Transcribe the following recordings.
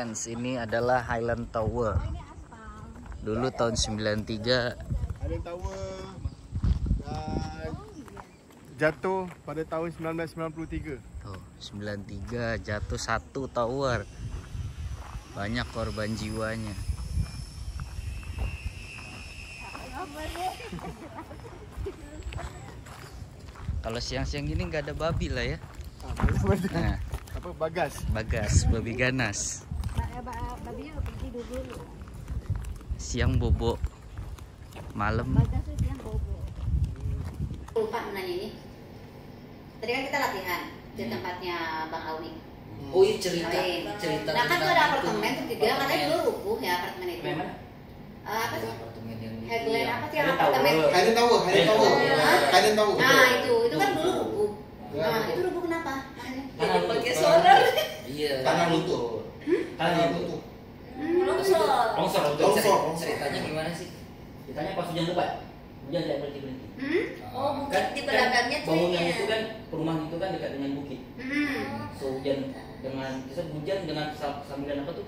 friends, ini adalah Highland Tower. Dulu tahun 93 Highland Tower jatuh pada tahun 1993. tuh, 93 jatuh satu tower. Banyak korban jiwanya. Kalau siang-siang gini nggak ada babi lah ya. Nah, Apa bagas? bagas, babi ganas. Babinya tidur dulu. Siang bobo, malam Bagasnya siang bobo. Lupa menanya ini. Tadi kan kita latihan di tempatnya Bang Auni. oh iya cerita Nah kan tuh ada apartemen tuh tiga, katanya dulu rubuh ya apartemen itu. Memang? Apa sih? apartemen yang Headland apa sih yang Highland apartemen? Tower. Highland Tower, Highland Tower. Highland Tower. Nah itu kan dulu rubuh. Nah itu rubuh kenapa? Makanya. Karena pakai solar. iya Tanah runtuh. Tanah runtuh. Longsor. Longsor. Longsor. ceritanya gimana sih? Ditanya pas hujan lebat. Hujan tidak berhenti. Oh, bukit di belakangnya tuh bangunan ya. itu kan, perumahan itu kan dekat dengan bukit. So hujan dengan sambilan apa tuh?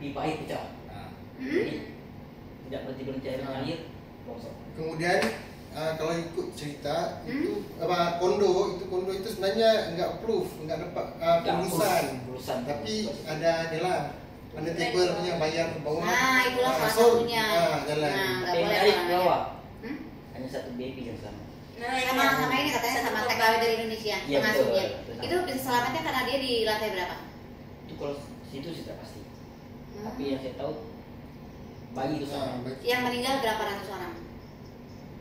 Pipa air pecah. Jadi tidak berhenti air longsor. Kemudian kalau ikut cerita itu apa kondo itu sebenarnya nggak approve, nggak dapat kelulusan, tapi ada table punya bayar ke bawah. Nah itulah salah so, satunya. jalan. Nah nggak Tapi yang boleh menarik orangnya. bahwa hanya satu BP yang sama. Nah, Sama ini katanya sama TKW dari Indonesia Iya, pengasuhnya. betul. Itu bisa selamatnya karena dia di lantai berapa? Itu kalau situ sih tidak pasti. Tapi yang saya tahu bayi itu sama. Yang meninggal berapa ratus orang?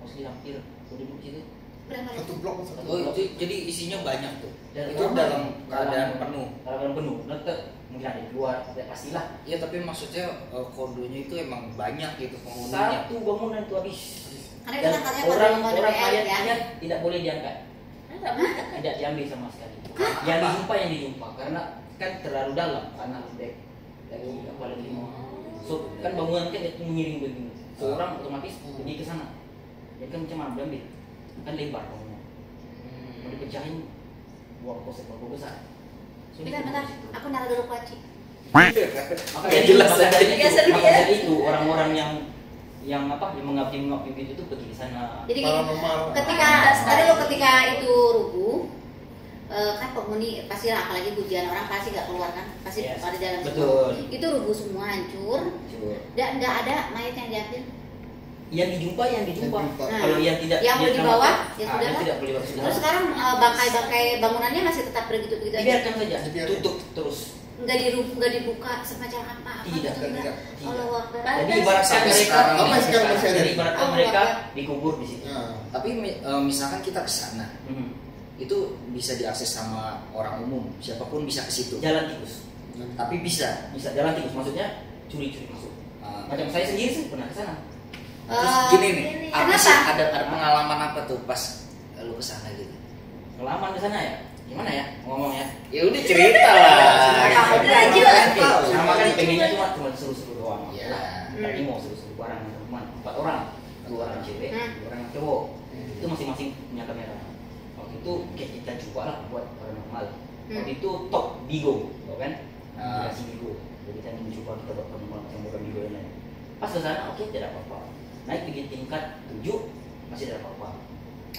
Mostly hampir penduduk situ. Berapa Satu ratus? blok satu. Oh itu jadi isinya banyak tuh. Dan Itu dalam keadaan penuh. Dalam penuh. Nanti mungkin ada di luar, tidak pastilah. Ya tapi maksudnya kondonya itu emang banyak gitu penghuninya. Satu bangunan itu habis. Karena itu Dan kan katanya buat orang bangun DPR ya. mayat tidak boleh diangkat, tidak diambil sama sekali. Yang dijumpa karena kan terlalu dalam tanah lagi apa lagi so kan bangunan kan itu mengiring begini, so orang otomatis pergi ke sana. Jadi kan macam mana diambil? Kan lebar bangunan, mau dipecahin buang kos berapa besar. So, Bentar, aku naruh dulu kuaci. Makanya jelas makanya itu orang-orang yang mengabdi itu pergi di sana. Jadi gini, Paranormal. ketika itu rubuh, kan penghuni pasti lah, apalagi hujan orang pasti nggak keluar kan, pasti Yes. pada jalan Betul. semua. Itu rubuh semua hancur, Coba. dan nggak ada mayat yang diambil. Yang dijumpa. Nah, Kalau yang tidak yang boleh dibawa, ya yang sudah lah. tidak boleh dibawa. Terus sekarang bangkai-bangkai bangunannya masih tetap begitu aja. Dibiarkan saja, Dibiarkan. tutup terus. Nggak dibuka semacam apa? Tidak. Allah Akbar. Jadi ibaratkan Sampai mereka, sekarang. Sampai sekarang masih ada. jadi ibaratkan Allah mereka Akbar. dikubur di situ. Nah, Tapi misalkan kita ke sana, itu bisa diakses sama orang umum, siapapun bisa ke situ. Jalan tikus, Tapi bisa. bisa jalan tikus, maksudnya curi-curi masuk. Macam saya sendiri sih pernah ke sana. Terus gini nih, apa kenapa? sih ada pengalaman apa tuh pas lu ke sana gitu? Pengalaman ke sana ya, gimana ya ngomong ya? Ya udah cerita lah. Sama kan pengennya cuma seru-seru doang. Ya. Tadi mau seru-seru bareng teman 4 orang, 2 orang cewek, 2 orang cowok. Itu masing-masing punya kamera. Waktu itu kayak kita coba lah buat paranormal. Waktu itu top Bigo, tau kan? Aplikasi Bigo. Jadi kita mencoba kita buat paranormal macam bukan Bigo yang lain. Pas ke sana oke, tidak apa-apa. Naik pergi tingkat 7 masih tidak apa-apa.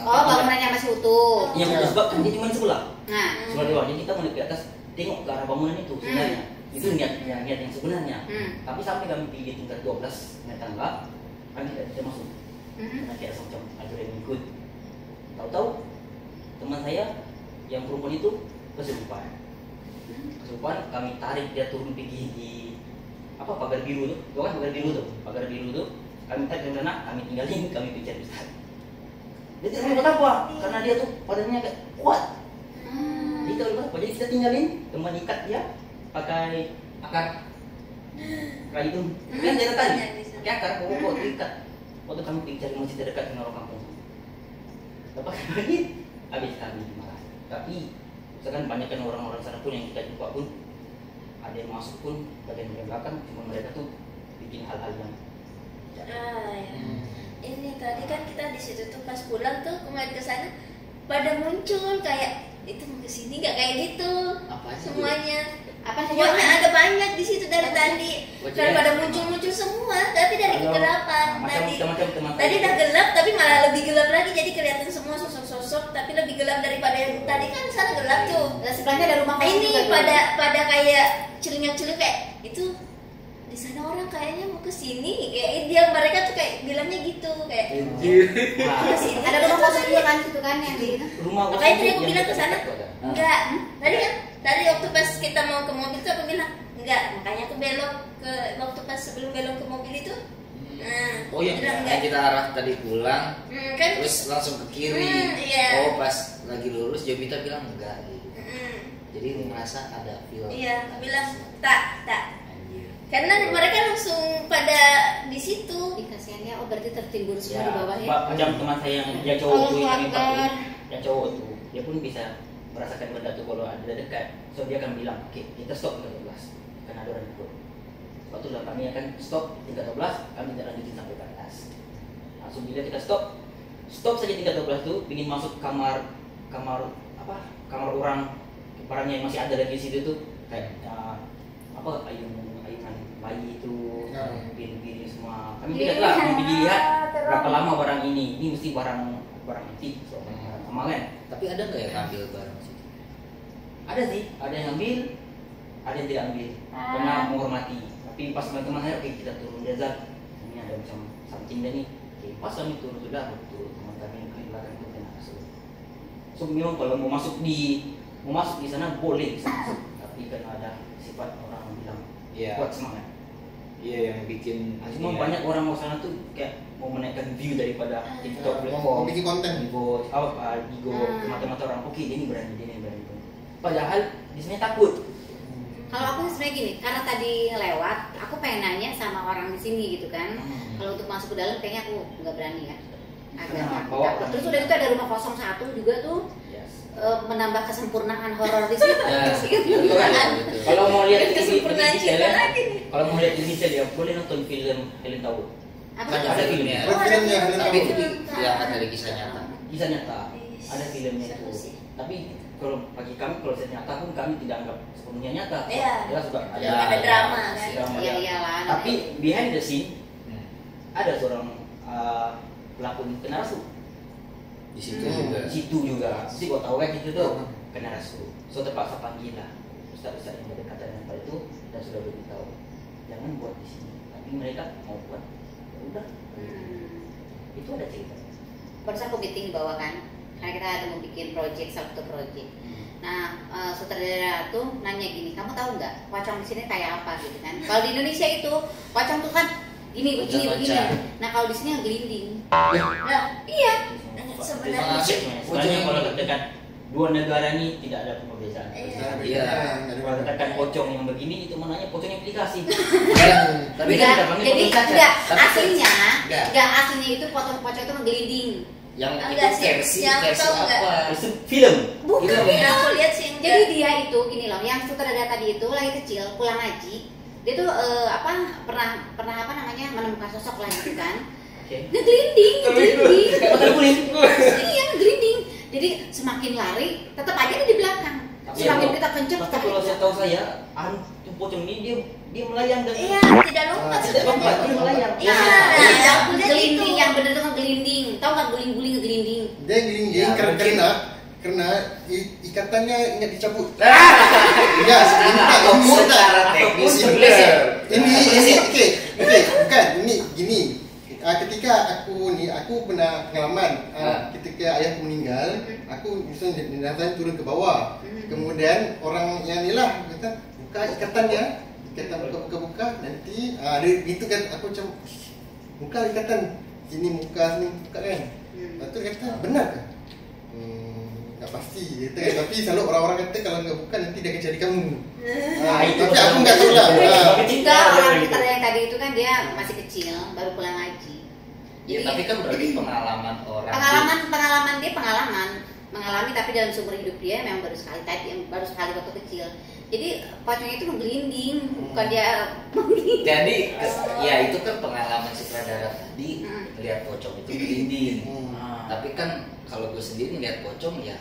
Oh, bangunannya masih utuh. Yang betul sebab kan dia cuma sebelah. Nah, Sebelah doang. Jadi kita mau naik ke atas tengok ke arah bangunan itu sebenarnya. Itu niat yang sebenarnya. Tapi sampai kami pergi tingkat 12 naik tangga, kami tidak bisa masuk. Karena kayak semacam ada yang ikut. Tahu-tahu teman saya yang perempuan itu kesurupan. Kami tarik dia turun pergi di apa pagar biru tuh, kan pagar biru tuh. Kami tarik ke sana, kami tinggalin, kami pikir besar. Dia tidak boleh apa, karena dia tuh badannya kayak kuat. Dia tidak boleh apa, jadi kita tinggalin, teman ikat dia pakai akar kayu itu, kan dia tadi, kayak akar pokok ikat. Waktu kami pergi cari masjid terdekat dengan orang kampung. Lepas kami habis kami marah. Tapi misalkan banyak kan orang-orang sana pun yang kita jumpa pun ada yang masuk pun bagian belakang, cuma mereka tuh bikin hal-hal yang Ini tadi kan kita di situ tuh pas pulang tuh kemarin ke sana pada muncul kayak itu mau kesini nggak kayak gitu. Apa aja? Semuanya Apa sih? Pokoknya ada banyak di situ dari tadi. Daripada muncul-muncul semua, tapi dari kegelapan. Tadi udah gelap, tapi malah lebih gelap lagi. Jadi kelihatan semua sosok-sosok, tapi lebih gelap daripada yang tadi kan sana gelap tuh. Sebelahnya ada rumah kosong Ini juga pada kayak celing-celing kayak itu. Di sana orang kayaknya mau ke sini. Kayak dia mereka tuh kayak bilangnya gitu kayak. tuh. Ada rumah kosong juga kan situ kan yang di Rumah Makanya tadi aku bilang ke sana. Enggak. Tadi kan waktu pas kita mau ke mobil tuh aku bilang enggak. Makanya aku belok ke waktu pas sebelum belok ke mobil itu. Nah, Oh iya, bilang kayak kita arah tadi pulang, kan? terus langsung ke kiri. Iya. Oh pas lagi lurus Jovita bilang enggak gitu. Jadi merasa ada feel. Iya, aku bilang tak. Anjir. Karena mereka langsung pada di situ. kasihannya. Oh berarti tertimbun semua Ya, di bawah ya. macam teman saya yang dia cowok Kalau tuh yang keluarga. yang cowok tuh, dia pun bisa merasakan benda tuh kalau ada dekat. So dia akan bilang, oke kita stop 13 karena ada orang ikut. Waktu lah kami akan stop 13, kami tidak lanjutin sampai ke atas. Langsung bila kita stop saja 13 tuh, ingin masuk kamar orang barangnya yang masih ada lagi di situ tuh kayak ayunan bayi itu, piring semua. Kami tidak lah, kami dilihat berapa lama barang ini mesti barang antik, barang kemarin. Tapi ada nggak yang ambil barang situ? Ada sih, ada yang ambil, ada yang tidak ambil, karena menghormati. Tapi pas teman-teman saya, oke kita turun jazat, ini ada macam something dan ini, oke pas kami turun sudah, teman kami ke belakang itu kena kasut. So memang kalau mau masuk di sana boleh bisa masuk, tapi karena ada sifat orang bilang kuat semangat. Iya yang bikin. Cuma banyak orang mau sana tuh kayak mau menaikkan view daripada TikTok mau bikin konten. Ego mata-mata orang, oke dia ini berani. Padahal di sini takut. Kalau aku sebenarnya gini, karena tadi lewat, aku pengen nanya sama orang di sini gitu kan. Kalau untuk masuk ke dalam kayaknya aku nggak berani ya. Agak takut. Terus udah itu ada rumah 01 juga tuh. Menambah kesempurnaan horor di situ. Kalau mau lihat Kesempurnaan cinta lagi nih. Kalau mau lihat ini dia boleh nonton film Helen Tau. Apa Kan tuh? ada filmnya. Oh, filmnya Helen Tapi Tau. itu yang ada di kisah nyata. Kisah nyata. Ada filmnya itu. Tapi kalau bagi kami kalau kisah nyata pun kami tidak anggap sepenuhnya nyata. Iya. Jelas juga Ada drama kan. Iya iyalah. Tapi behind the scene ada seorang pelakon kena rasuk. Di situ Di situ juga. Jadi gua tahu kan itu tuh kena rasuk. So terpaksa panggil lah ustaz-ustaz yang berdekatan dengan hal itu dan sudah beritahu jangan buat di sini. Tapi mereka mau buat, ya udah. Itu ada cerita. Barusan aku meeting di bawah kan, karena kita ada mau bikin satu project. Nah, sutradara tuh nanya gini, kamu tahu nggak pocong di sini kayak apa gitu kan? Kalau di Indonesia itu pocong tuh kan gini. Nah kalau di sini yang gelinding. Nah, Iya. Sebenarnya kalau dekat dua negara ini tidak ada perbedaan. Iya. Kalau katakan pocong yang begini itu mananya pocong aplikasi. Tapi Enggak, kan jadi kaca. enggak Tapi aslinya, enggak. enggak aslinya itu pocong itu menggelinding. Yang Enggak itu sih, yang versi tahu enggak? apa? Itu film. bukan Itu yang aku lihat sih enggak. Jadi dia itu gini loh, yang sutradara tadi itu lagi kecil pulang ngaji, dia tuh pernah apa namanya menemukan sosok lah gitu kan. Ngegelinding. Iya, ngegelinding. Jadi semakin lari, tetap aja dia di belakang. Semakin kita kenceng, Tapi kalau saya tahu saya, tuh pocong ini dia melayang dan Iya, tidak lompat. tidak lompat, dia melayang. Iya, aku lihat Gelinding itu. yang bener tuh ngegelinding. Tahu nggak guling-guling ngegelinding? Dia gelinding Ya, karena ikatannya ingat dicabut. Enggak, secara teknis benar. Ini oke, bukan ini gini. Ketika aku pernah pengalaman ketika ayahku meninggal, aku misalnya datang turun ke bawah. Kemudian orang yang inilah kata buka ikatannya, ikatan buka nanti ada gitu kan aku macam buka ikatan sini muka sini buka kan. Lepas tu kata benar ke? Tak pasti kata kan. Tapi selalu orang-orang kata kalau enggak buka nanti dia akan cari kamu. Tapi aku enggak tahu lah. Enggak, orang kita yang tadi itu kan dia masih kecil, baru pulang ngaji. Ya, tapi kan berarti pengalaman orang. Pengalaman dia mengalami tapi dalam seumur hidup dia memang baru sekali waktu kecil. Jadi pocongnya itu menggelinding, bukan dia Jadi ya itu kan pengalaman sutradara tadi lihat pocong itu gelinding. Tapi kan kalau gue sendiri lihat pocong ya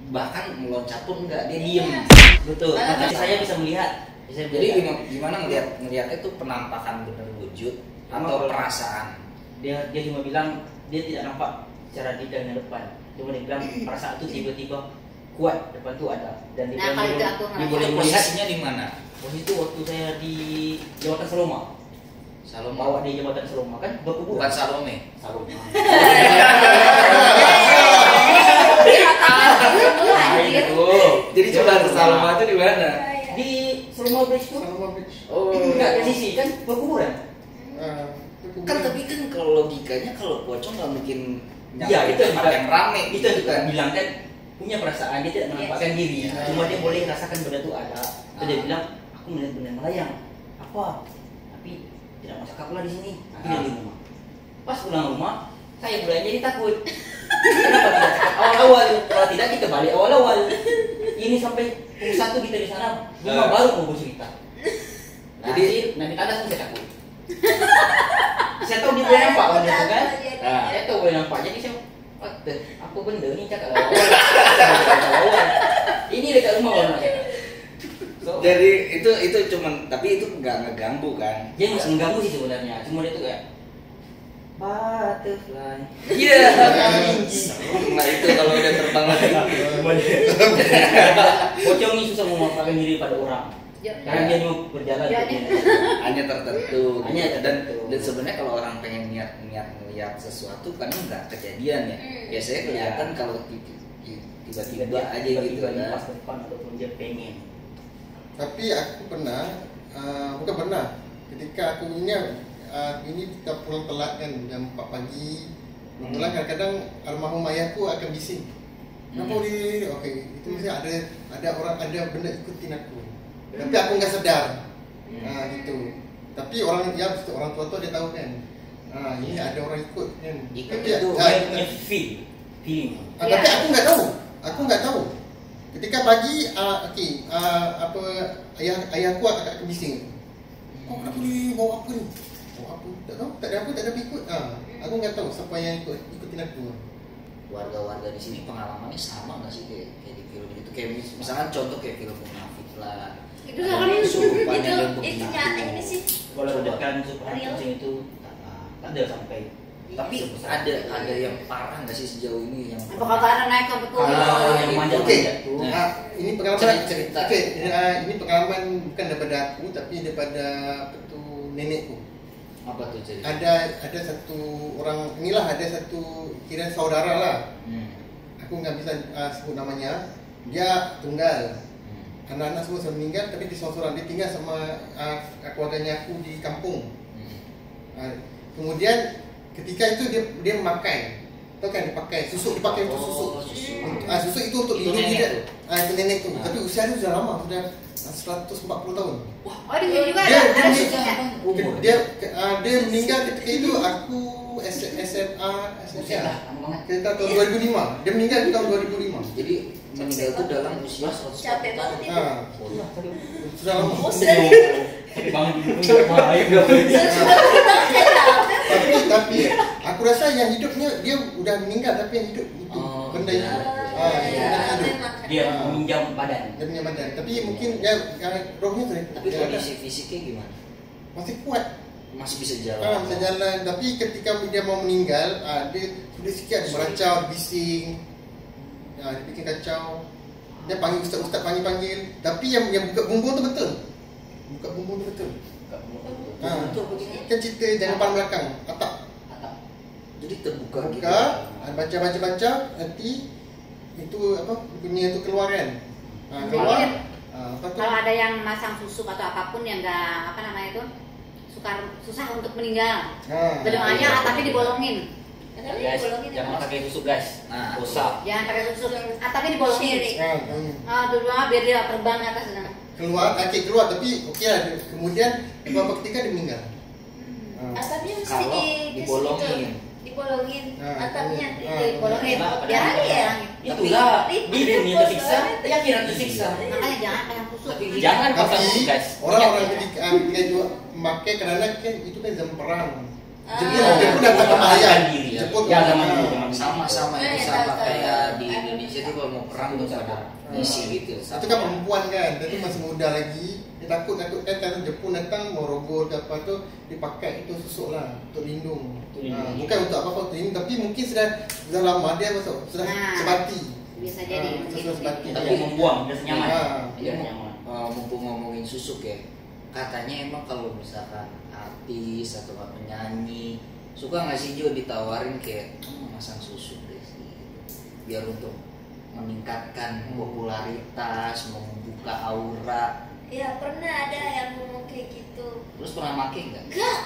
bahkan meloncat pun enggak, dia diem. Betul. Makanya saya bisa melihat. Jadi gimana ngelihatnya itu penampakan bener wujud atau perasaan? Dia cuma bilang dia tidak nampak secara detail yang depan. Cuma dia bilang perasaan itu tiba-tiba kuat depan tuh ada. Dan dia Nah, kalau itu aku dia boleh posisinya di mana? Waktu itu waktu saya di Jabatan Saloma. Bawa di Jabatan Saloma kan berkuburan. Bukan Salome. Saloma. Jadi coba ke Saloma itu di mana? Di Saloma Bridge tuh. Saloma Beach. Oh, Enggak ke sisi kan berkuburan. kan tapi kan kalau logikanya kalau pocong nggak mungkin Iya, itu tempat yang rame. Itu yang kita bilang kan punya perasaan, dia tidak menampakkan diri. Cuma dia boleh rasakan benda itu ada. Terus dia bilang, aku melihat benda melayang. Apa? Tapi tidak masuk akal di sini. Tapi di rumah. Pas pulang rumah, saya mulai jadi takut. Kenapa tidak cakap awal-awal? Kalau tidak kita balik awal-awal. Ini sampai pukul 1 kita di sana, rumah baru mau bercerita. Jadi nanti tanda saya takut. Saya tahu dia boleh nampak benda itu kan? Saya tahu boleh nampak. Jadi saya, apa benda ni cakap awal-awal. Ini dekat rumah orang nak cakap. Jadi itu cuman, tapi itu nggak ngeganggu kan? Dia nggak mengganggu sih sebenarnya. Cuma dia tuh kayak butterfly. Iya. Nah itu kalau udah terbang lagi. Pocong ini susah memanfaatkan diri pada orang. Karena dia mau berjalan hanya tertentu. Dan sebenarnya kalau orang pengen niat melihat sesuatu kan nggak kejadian ya. Biasanya kelihatan kalau tiba-tiba aja gitu kan. Pas depan ataupun dia pengen. Tapi aku pernah, bukan pernah, ketika aku ini kita pulang telat kan jam 4 pagi, pulang kadang-kadang almarhum ayahku akan bising. Kenapa dia? Oke, itu misalnya ada benda ikutin aku. Tapi aku nggak sadar, gitu. Tapi orang tua dia tahu kan, ini ada orang ikut kan. Ikut Tapi itu Punya feeling. tapi aku nggak tahu. Ketika pagi, ayahku agak bising. Kau kenapa ni bawa apa ni? Bawa apa? Tak tahu. Tak ada ikut. Aku nggak tahu siapa yang ikutin aku. Warga-warga di sini pengalamannya sama nggak sih kayak di film itu? Kayak misalkan contoh kayak film Munafik lah. Itu kan Surupannya dan itu begitu. nyata ini sih. Kalau ledakan super kucing itu tak ada sampai. Tapi ada yang parah nggak sih sejauh ini yang Apa kata ada naik ke betul? Yang manjat tuh. Ini pengalaman cerita. Ini pengalaman bukan daripada aku, tapi daripada nenekku. apa tuh cerita? Ada satu orang, ada satu kira saudara lah. Aku nggak bisa sebut namanya. Dia tunggal. Anak-anak semua sudah meninggal, tapi dia seorang dia tinggal sama keluarganya aku di kampung. Kemudian ketika itu dia memakai, tahu kan dipakai dipakai untuk susuk. Susuk itu untuk lindung dia. Itu nenek tu. Tapi usia dia sudah lama, sudah 140 tahun. Oh, dia juga ada susuknya. Dia meninggal ketika itu aku SMA kita tahun 2005. Dia meninggal di tahun 2005. Jadi meninggal itu dalam usia 100 Capek banget itu. Sudah lama. Tapi bangun dulu bahaya. Tapi aku rasa yang hidupnya dia udah meninggal, tapi yang hidup itu benda itu. Dia meminjam badan. Dia punya badan. Tapi mungkin rohnya sudah. Tapi kondisi fisiknya gimana? Masih kuat. Masih bisa jalan. Bisa jalan. Tapi ketika dia mau meninggal, dia sudah sikit meracau, bising. Dia bikin kacau. Dia panggil ustaz panggil. Tapi yang buka bumbung tu betul. Buka bumbung tu betul. Kan cerita jangan depan belakang, atap. Jadi terbuka gitu. Baca, nanti itu apa punya itu keluar kan. Keluar. Kalau ada yang masang susuk atau apapun yang enggak itu susah untuk meninggal. Bedoanya tapi dibolongin. Guys, jangan pakai susuk guys. Usah. Jangan pakai susuk, tapi dibolongin. Dulu biar dia terbang ke atas. Keluar tapi oke lah. Kemudian beberapa ketika dia meninggal. Atapnya mesti Kalau dibolongin. Atapnya Dibolongin. biar ada ya. Itulah di dunia tersiksa, akhirat tersiksa. Makanya jangan pakai susuk. Jangan pakai Tapi susuk guys. orang-orang ketika juga memakai karena kan itu kan zaman perang. Jadi dia pun dapat bahaya. Ya zaman dulu. Sama itu sama kayak di Indonesia itu Biasanya kalau mau perang tuh ada isi gitu. Itu kan perempuan kan, dia tuh masih muda lagi. Dia takut kan kalau Jepun datang mau roboh ke apa tuh dipakai itu susuk lah untuk lindung. Bukan untuk apa-apa untuk lindung, tapi mungkin sudah lama dia masuk sudah sebati. Bisa jadi sudah sebati. Tapi membuang biasa nyaman. Iya, mumpung ngomongin susuk ya, katanya emang kalau misalkan artis atau penyanyi suka nggak sih Jo ditawarin kayak masang susuk deh sih, biar untuk meningkatkan popularitas, membuka aura. Ya pernah ada yang ngomong kayak gitu. Terus pernah make nggak? Enggak.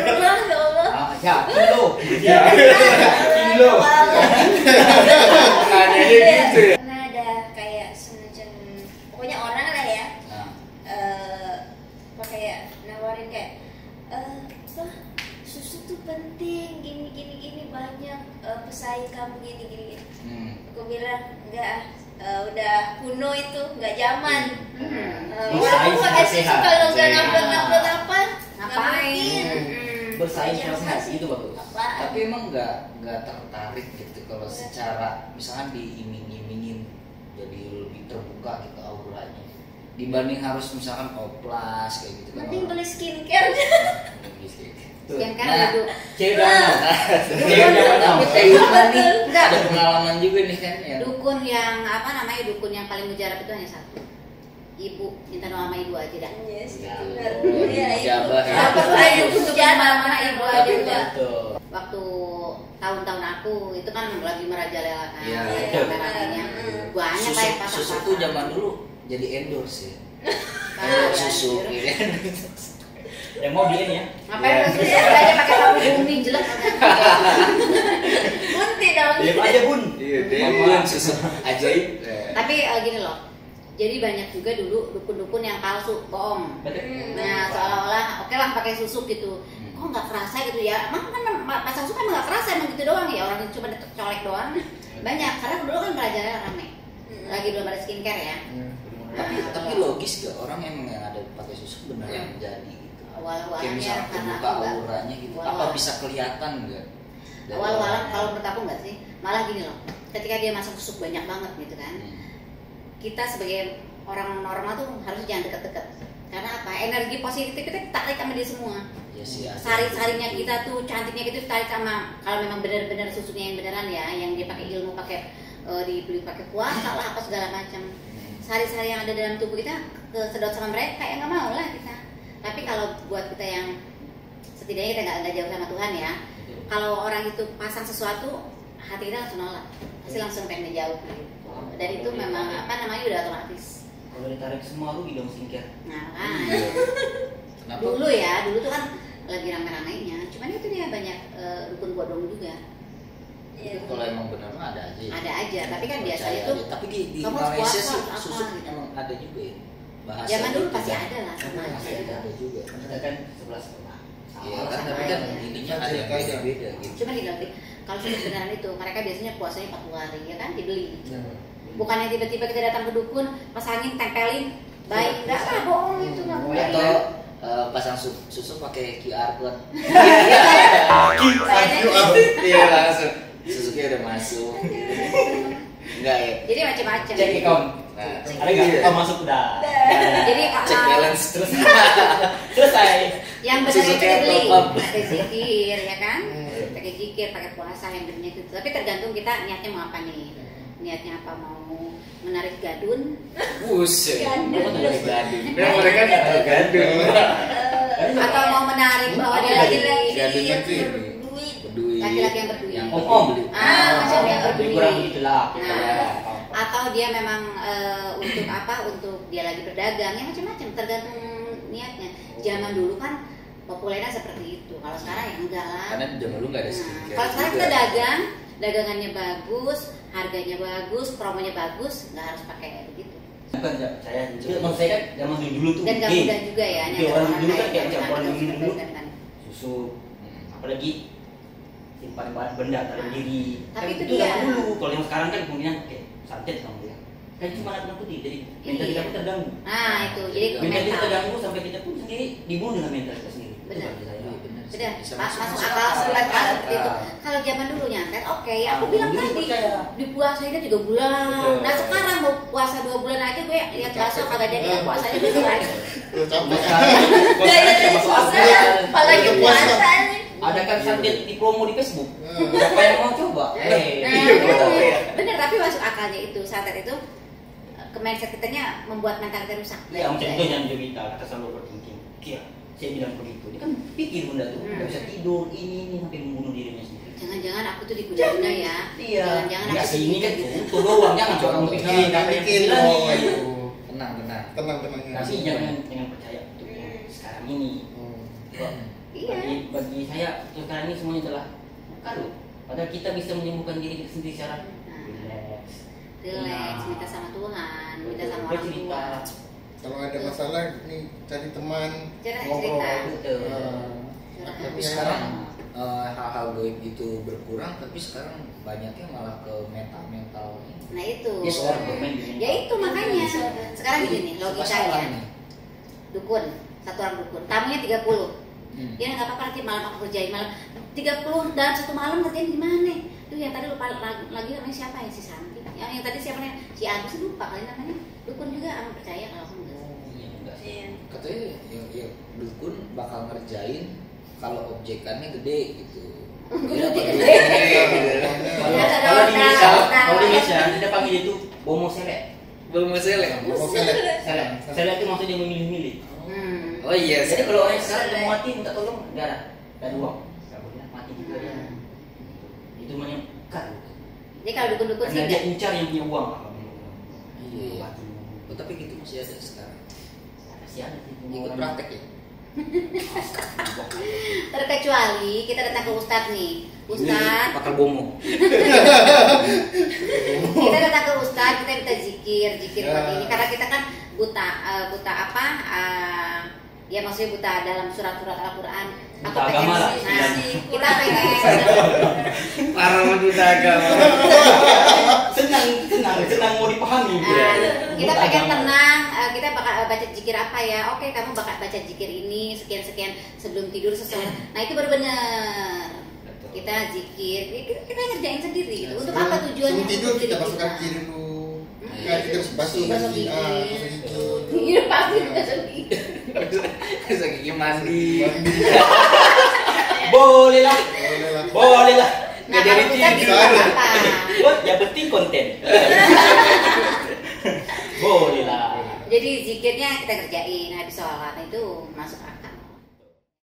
Pernah ya Allah. Ya, kilo. Kilo. Ada gitu ya. Pernah ada kayak semacam pokoknya orang lah ya. Kayak nawarin kayak wah susu tuh penting gini banyak pesaing kamu gini. Aku bilang enggak, udah kuno itu nggak zaman. Walaupun pakai susu kalau nggak ngupload apa Ngapain? Bersaing sehat itu bagus. Tapi emang nggak tertarik gitu kalau secara misalkan diiming-imingin jadi lebih terbuka gitu auranya dibanding harus misalkan oplas kayak gitu kan. mending beli skincare. Yang kan Nah, itu Cewek danau. tapi kayak nih enggak ada pengalaman juga nih kan ya. dukun yang apa namanya, dukun yang paling mujarab itu hanya satu. Ibu, minta doa sama ibu aja dah. Yes, Ya. benar. Oh, Iya, ijabah ya. Apa aja untuk mana ibu aja Tapi udah. Betul. Waktu tahun-tahun aku itu kan lagi merajalela kan. Iya. Rame-ramenya. Banyak lah yang Susu pasang-pasang. tuh zaman dulu jadi endorse ya. Banyak, Susu anjir. gitu kan. Yang mau dia ya. Ngapain lu susu aja pakai sapu bumi jelek. Bunti dong. Lihat aja bun. Iya, dia susu ajaib. Tapi gini loh. Jadi banyak juga dulu dukun-dukun yang palsu, bohong. Nah, seolah-olah oke lah pakai susuk gitu. Kok nggak kerasa gitu ya? Emang kan pasang susuk emang nggak kerasa, emang gitu doang ya, orang yang cuma colek doang. Banyak, karena dulu kan belajarnya rame. Lagi belum ada skincare ya. Tapi logis gak orang emang yang ada pakai susuk benar yang jadi gitu. Kayak Awal-awalnya misalnya karena terbuka aku nggak. auranya gitu. Apa Awal-awal. bisa kelihatan enggak? Awal-awal kalau menurut aku nggak sih, malah gini loh. Ketika dia masuk susuk banyak banget gitu kan. Kita sebagai orang normal tuh harus jangan deket-deket. Karena apa? Energi positif kita tarik sama dia semua. Ya sih. Sari-sarinya kita tuh, cantiknya kita tarik sama, kalau memang benar-benar susuknya yang beneran ya, yang dia pakai ilmu, pakai dibeli pakai puasa lah apa segala macam. Sari-sari yang ada dalam tubuh kita kesedot sama mereka, ya nggak mau lah kita. Tapi kalau buat kita yang setidaknya kita nggak jauh sama Tuhan ya, kalau orang itu pasang sesuatu, hati kita langsung nolak, pasti langsung pengen jauh gitu. Dan itu memang apa namanya udah otomatis. Kalau ditarik semua rugi dong skincare. Nah kan, Kenapa? dulu tuh kan lagi rame-ramenya, cuman itu dia banyak dukun bodong juga. Itu kalau emang benar mah ada aja. Ada aja, tapi kan Percaya biasanya tuh aja. Tapi di kamu Malaysia puasa, sih apa susuk gitu. emang ada juga ya. Bahasa zaman dulu gitu pasti kan. ada lah, sama Pasti aja. ada juga. Kita kan 11 sama. Iya kan, sama tapi kan aja. intinya ada yang beda-beda gitu. Cuma gini, kalau sudah beneran itu, mereka biasanya puasanya 40 hari ya kan, dibeli. Bukannya tiba-tiba kita datang ke dukun, pasangin, tempelin, baik, enggak lah, bohong itu nggak boleh. Atau pasang susu pakai QR code. Iya langsung. Susuknya udah masuk. Enggak ya. Jadi macam-macam. Cek account. Nah, Ada nggak? Oh masuk udah. Jadi cek balance Terus selesai. yang benar itu Susuknya dibeli, top up. pakai zikir ya kan, pakai zikir, pakai puasa yang benar itu. Tapi tergantung kita niatnya mau apa nih. Niatnya apa, mau menarik gadun? Buset. Gadun. Apa tuh gadun? Nah, mereka nggak tahu gadun. Atau mau menarik bahwa dia lagi Gadun itu ini. Duit. Berduit. Laki-laki yang berduit. Yang Om. beli. Macam yang Lebih berduit. kurang gitulah. Nah, atau dia memang untuk apa? Untuk dia lagi berdagang, ya macam-macam. Tergantung niatnya. Zaman dulu kan populernya seperti itu. Kalau sekarang ya enggak lah. Karena zaman dulu nggak ada Nah, skincare. kalau sekarang juga. kita dagang, dagangannya bagus, harganya bagus, promonya bagus, nggak harus pakai kayak begitu. Bukan saya. Maksud saya kan zaman dulu tuh. Dan nggak oke. mudah juga ya. Oke, nyari orang dulu kan kayak kayak macam orang itu dulu kan. susu, apalagi simpan benda dalam diri. Tapi Kan itu itu dia. zaman dulu. Kalau yang sekarang kan kemungkinan kayak santet kamu ya. Kan cuma anak putih, jadi mental kita pun terganggu. Nah itu, jadi Mental kita mental. terganggu sampai kita pun sendiri dibunuh dengan mental kita sendiri. Itu Benar. bagi saya. Iya, benar Udah, Bisa masuk masuk akal akal. sebulan seperti itu. Ah. Kalau zaman dulu nyantet, oke, aku bilang dulu tadi percaya. di puasa itu 3 bulan. Betul. Nah sekarang mau puasa 2 bulan aja gue lihat bakso kagak jadi ya puasanya besok lagi. Capek. Gaya Masuk susah, akal. apalagi puasa nih. Ada kan sampai di promo di Facebook. Siapa yang mau coba? Bener, tapi masuk akalnya itu saat itu ke mindset kitanya membuat mental kita rusak. Ya macam itu yang kita kata selalu overthinking. Iya, saya bilang begitu. Dia kan pikir bunda tuh, nggak bisa tidur ini sampai membunuh dirinya sendiri. Jangan-jangan aku tuh dikuda-kuda ya. Iya. Jangan-jangan Nggak aku sih ini kan diikuti. itu doang, jangan coba kamu pikirin Jangan apa yang bikin bilang dong, nih. ayo. Tenang. Tenang. Tapi jangan percaya tuh sekarang ini. Iya. Bagi saya sekarang ini semuanya telah karu. Padahal kita bisa menyembuhkan diri kita sendiri secara Relax, minta sama Tuhan, minta sama orang cerita. tua. Kalau ada masalah nih cari teman, Cerita. Betul. Tapi sekarang hal-hal goib itu berkurang, tapi sekarang banyaknya malah ke mental ini. Nah itu. Disorder. Ya itu makanya. Sekarang gini nih Masalah logikanya. nih. Dukun, satu orang dukun, tamunya 30. Ya nggak apa-apa nanti malam aku kerjain malam 30 dalam satu malam ngerjain gimana? Tuh yang tadi lupa lagi namanya siapa ya si Santi. Yang tadi siapa nih? Si Agus lupa kali namanya. Dukun juga aku percaya kalau aku enggak. Iya enggak sih. Katanya ya dukun bakal ngerjain kalau objekannya gede gitu. Gede. Kalau di Indonesia kita panggil itu bomo selek. Belum selek. Selek itu maksudnya memilih-milih. Oh iya. Jadi kalau orang sekarang mau mati minta tolong nggak ada uang, nggak boleh mati juga ya. Itu menyekat. Jadi kalau dukun-dukun sih Karena dia enggak. incar yang punya uang. Iya. Oh, tapi gitu masih ada sekarang. Masih ada sih. Ikut praktek ya. Terkecuali kita datang ke Ustadz nih. Ustadz, Pakal bomo. kita datang ke Ustadz, kita minta zikir seperti ini karena kita kan buta apa? Ya maksudnya buta dalam surat-surat Al-Quran. Buta agama lah. Nah, kita pengen Para duta agama. senang mau dipahami. kita pengen tenang, kita bakal baca zikir apa ya? Oke, kamu bakal baca zikir ini sekian sebelum tidur sesuatu. Nah itu baru benar. Kita zikir, kita ngerjain sendiri gitu. Untuk apa tujuannya? Sebelum tidur Untuk kita diri masukkan kita. kiri dulu. Kan kita harus basuh Basuh gigi. gigi. Basuh gigi. Iya pasti basuh gigi. Bisa gigi mandi. Boleh lah. Boleh lah. Nah Nggak kalau jadi kita tidur. gitu apa? Yang penting konten. Boleh lah. Jadi zikirnya kita kerjain habis sholat itu masuk akal.